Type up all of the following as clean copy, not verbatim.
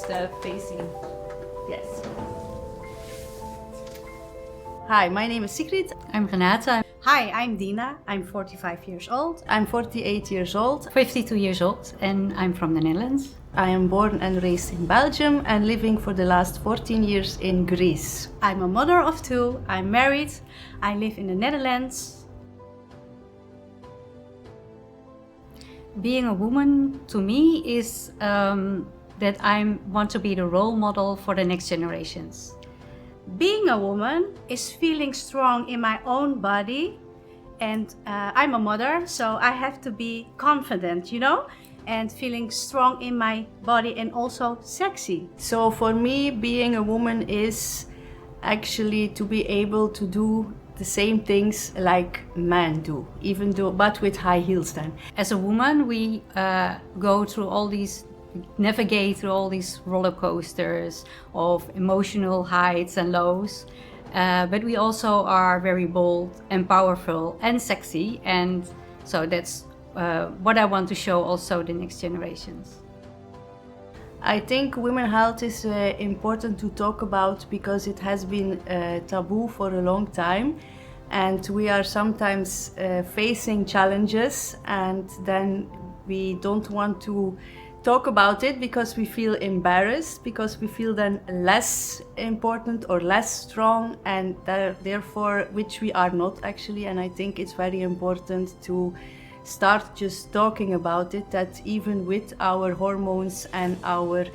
facing. Yes. Hi, my name is Sigrid. I'm Renata. Hi, I'm Dina. I'm 45 years old. I'm 48 years old. 52 years old, and I'm from the Netherlands. I am born and raised in Belgium and living for the last 14 years in Greece. I'm a mother of two. I'm married. I live in the Netherlands. Being a woman to me is that I want to be the role model for the next generations. Being a woman is feeling strong in my own body, and I'm a mother, so I have to be confident, and feeling strong in my body and also sexy. So for me, being a woman is actually to be able to do the same things like men do, but with high heels then. As a woman, we navigate through all these roller coasters of emotional heights and lows, but we also are very bold and powerful and sexy, and so that's what I want to show also the next generations. I think women's health is important to talk about because it has been taboo for a long time, and we are sometimes facing challenges, and then we don't want to talk about it because we feel embarrassed, because we feel then less important or less strong, and therefore, which we are not actually. And I think it's very important to start just talking about it, that even with our hormones and our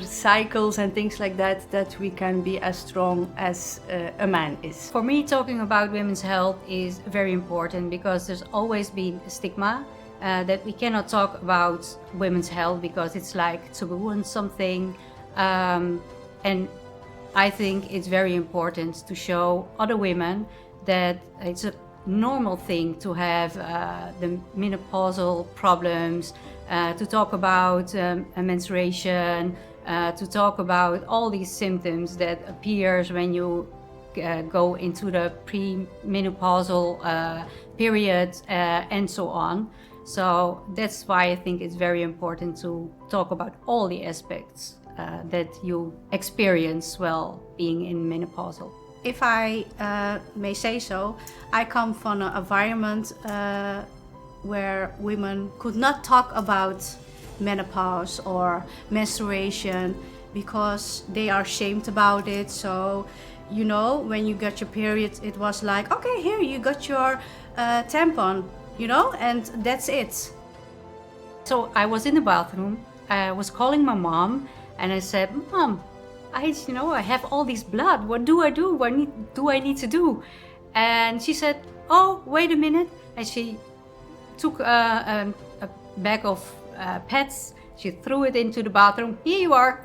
cycles and things like that, that we can be as strong as a man is. For me, talking about women's health is very important because there's always been a stigma that we cannot talk about women's health because it's like taboo and something. And I think it's very important to show other women that it's a normal thing to have the menopausal problems, to talk about menstruation, to talk about all these symptoms that appears when you go into the premenopausal period and so on. So that's why I think it's very important to talk about all the aspects that you experience while being in menopausal. If I may say so, I come from an environment where women could not talk about menopause or menstruation because they are ashamed about it. So, when you got your period, it was like, okay, here you got your tampon, and that's it. So I was in the bathroom, I was calling my mom, and I said, Mom, I have all this blood. What do I do? What do I need to do? And she said, oh, wait a minute. And she took a bag of pads. She threw it into the bathroom. Here you are.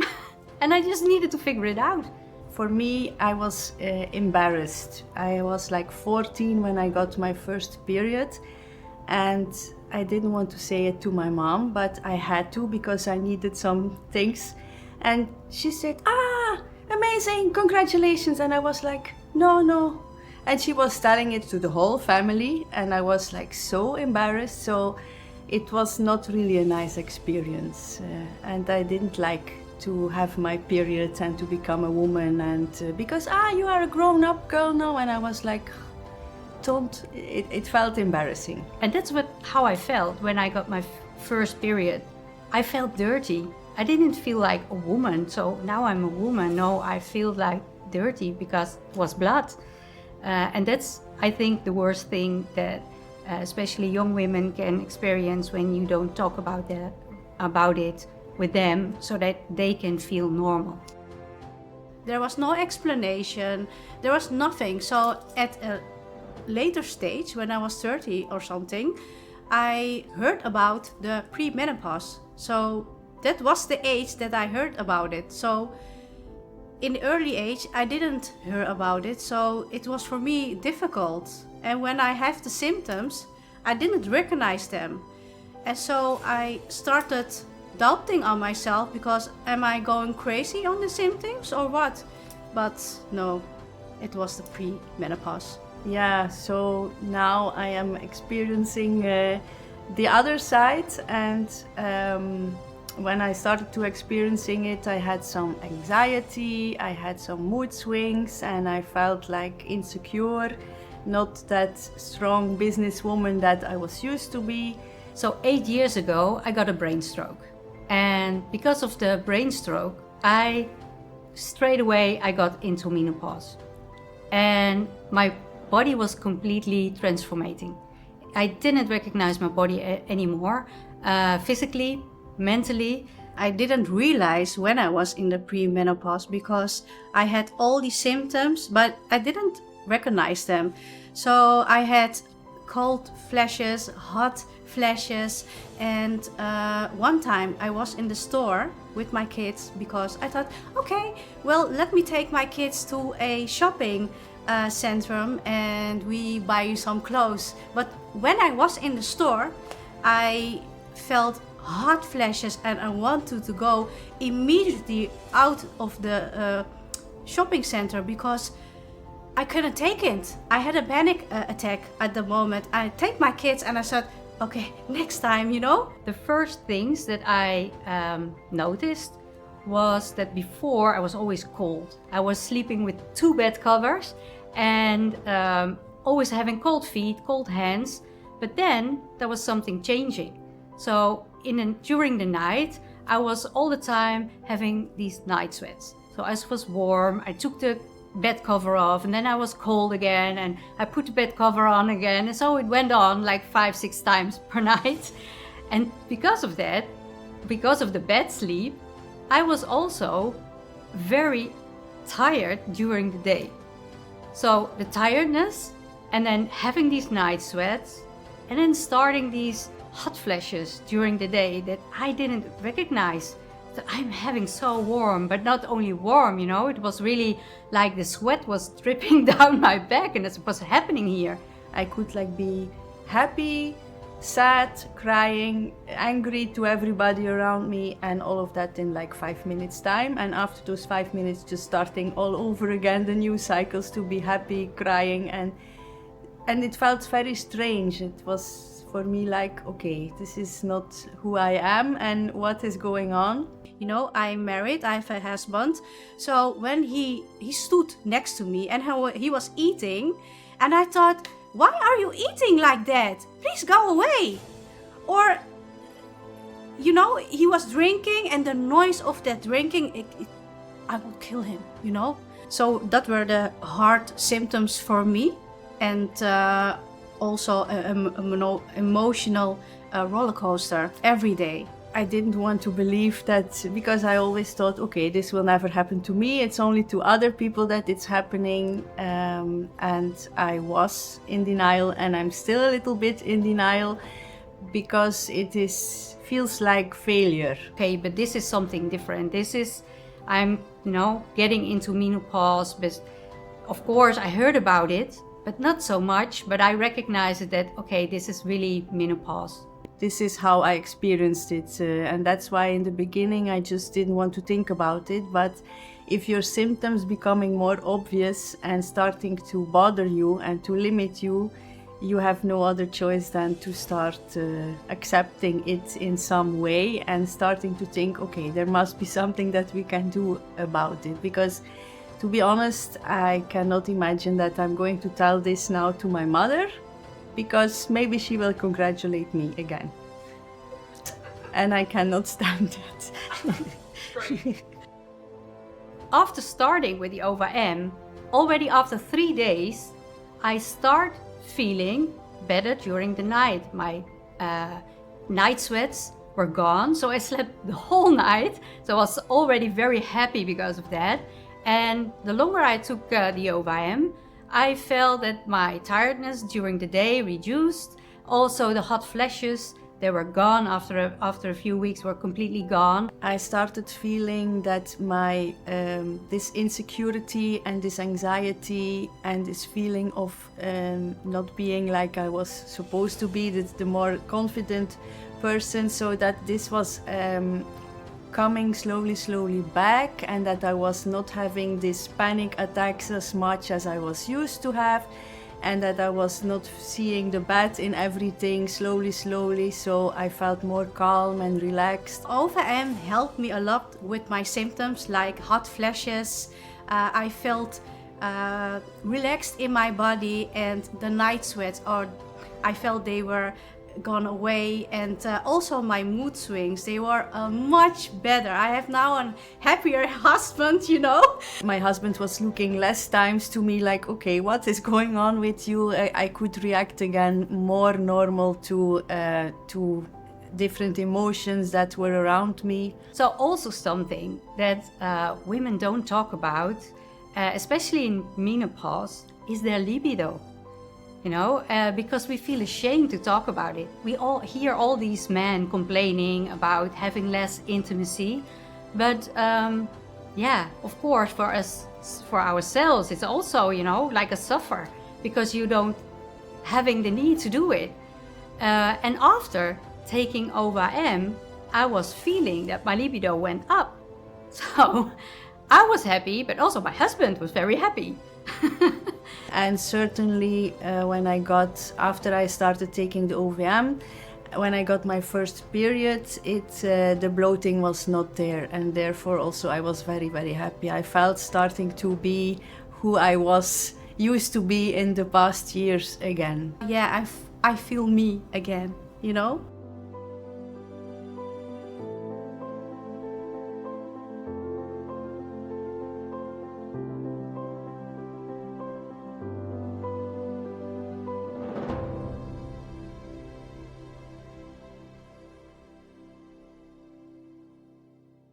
And I just needed to figure it out. For me, I was embarrassed. I was like 14 when I got my first period. And I didn't want to say it to my mom, but I had to because I needed some things. And she said, amazing, congratulations. And I was like, no. And she was telling it to the whole family, and I was like so embarrassed. So it was not really a nice experience. And I didn't like to have my period and to become a woman, and because, you are a grown-up girl now. And I was like, it felt embarrassing. And that's how I felt when I got my first period. I felt dirty. I didn't feel like a woman, so now I'm a woman. No, I feel like dirty because it was blood. And that's, I think, the worst thing that especially young women can experience when you don't talk about it with them so that they can feel normal. There was no explanation, there was nothing. So at a later stage, when I was 30 or something, I heard about the premenopause. So that was the age that I heard about it. So in the early age, I didn't hear about it. So it was for me difficult. And when I have the symptoms, I didn't recognize them. And so I started doubting on myself because am I going crazy on the symptoms or what? But no, it was the premenopause. Yeah, so now I am experiencing the other side, and when I started to experiencing it, I had some anxiety, I had some mood swings, and I felt like insecure, not that strong businesswoman that I was used to be. So 8 years ago, I got a brain stroke. And because of the brain stroke, straight away I got into menopause. And my body was completely transformating. I didn't recognize my body anymore, physically, mentally. I didn't realize when I was in the premenopause because I had all these symptoms, but I didn't recognize them. So I had cold flashes, hot flashes, and one time I was in the store with my kids because I thought, okay, well, let me take my kids to a shopping center and we buy some clothes. But when I was in the store, I felt hot flashes and I wanted to go immediately out of the shopping center because I couldn't take it. I had a panic attack at the moment. I take my kids and I said, okay, next time, you know? The first things that I noticed was that before I was always cold. I was sleeping with 2 bed covers and always having cold feet, cold hands. But then there was something changing. So during the night, I was all the time having these night sweats. So I was warm, I took the bed cover off and then I was cold again and I put the bed cover on again. And so it went on like 5-6 times per night. And because of that, because of the bad sleep, I was also very tired during the day. So the tiredness and then having these night sweats and then starting these hot flashes during the day that I didn't recognize. That I'm having so warm, but not only warm, you know, it was really like the sweat was dripping down my back and that's what's happening here. I could like be happy, sad, crying, angry to everybody around me, and all of that in like 5 minutes time. And after those 5 minutes, just starting all over again, the new cycles to be happy, crying, and it felt very strange. It was for me like, okay, this is not who I am and what is going on. You know, I'm married, I have a husband. So when he stood next to me and he was eating, and I thought, why are you eating like that? Please go away. Or, you know, he was drinking and the noise of that drinking, I will kill him, you know. So that were the hard symptoms for me. And also an emotional roller coaster every day. I didn't want to believe that because I always thought, okay, this will never happen to me. It's only to other people that it's happening. And I was in denial, and I'm still a little bit in denial because feels like failure. Okay, but this is something different. I'm, you know, getting into menopause, but of course I heard about it, but not so much. But I recognized that, okay, this is really menopause. This is how I experienced it, and that's why in the beginning I just didn't want to think about it. But if your symptoms becoming more obvious and starting to bother you and to limit you, you have no other choice than to start accepting it in some way and starting to think, okay, there must be something that we can do about it. Because to be honest, I cannot imagine that I'm going to tell this now to my mother, because maybe she will congratulate me again. And I cannot stand that. After starting with the OVM, already after 3 days, I start feeling better during the night. My night sweats were gone, so I slept the whole night. So I was already very happy because of that. And the longer I took the OVM, I felt that my tiredness during the day reduced. Also the hot flashes, they were gone after a few weeks, were completely gone. I started feeling that my this insecurity and this anxiety and this feeling of not being like I was supposed to be, the more confident person, so that this was coming slowly back, and that I was not having these panic attacks as much as I was used to have. and that I was not seeing the bad in everything slowly, so I felt more calm and relaxed. OVM helped me a lot with my symptoms like hot flashes. I felt relaxed in my body, and the night sweats, or I felt they were gone away, and also my mood swings, they were much better. I have now a happier husband, you know. My husband was looking less times to me like, okay, what is going on with you? I could react again more normal to different emotions that were around me. So also something that women don't talk about, especially in menopause, is their libido. You know, because we feel ashamed to talk about it. We all hear all these men complaining about having less intimacy, but yeah, of course, for us, for ourselves, it's also, you know, like a suffer, because you don't having the need to do it. And after taking OVM, I was feeling that my libido went up. So I was happy, but also my husband was very happy. And certainly after I started taking the OVM, when I got my first period, the bloating was not there, and therefore also I was very, very happy. I felt starting to be who I was used to be in the past years again. Yeah, I feel me again, you know.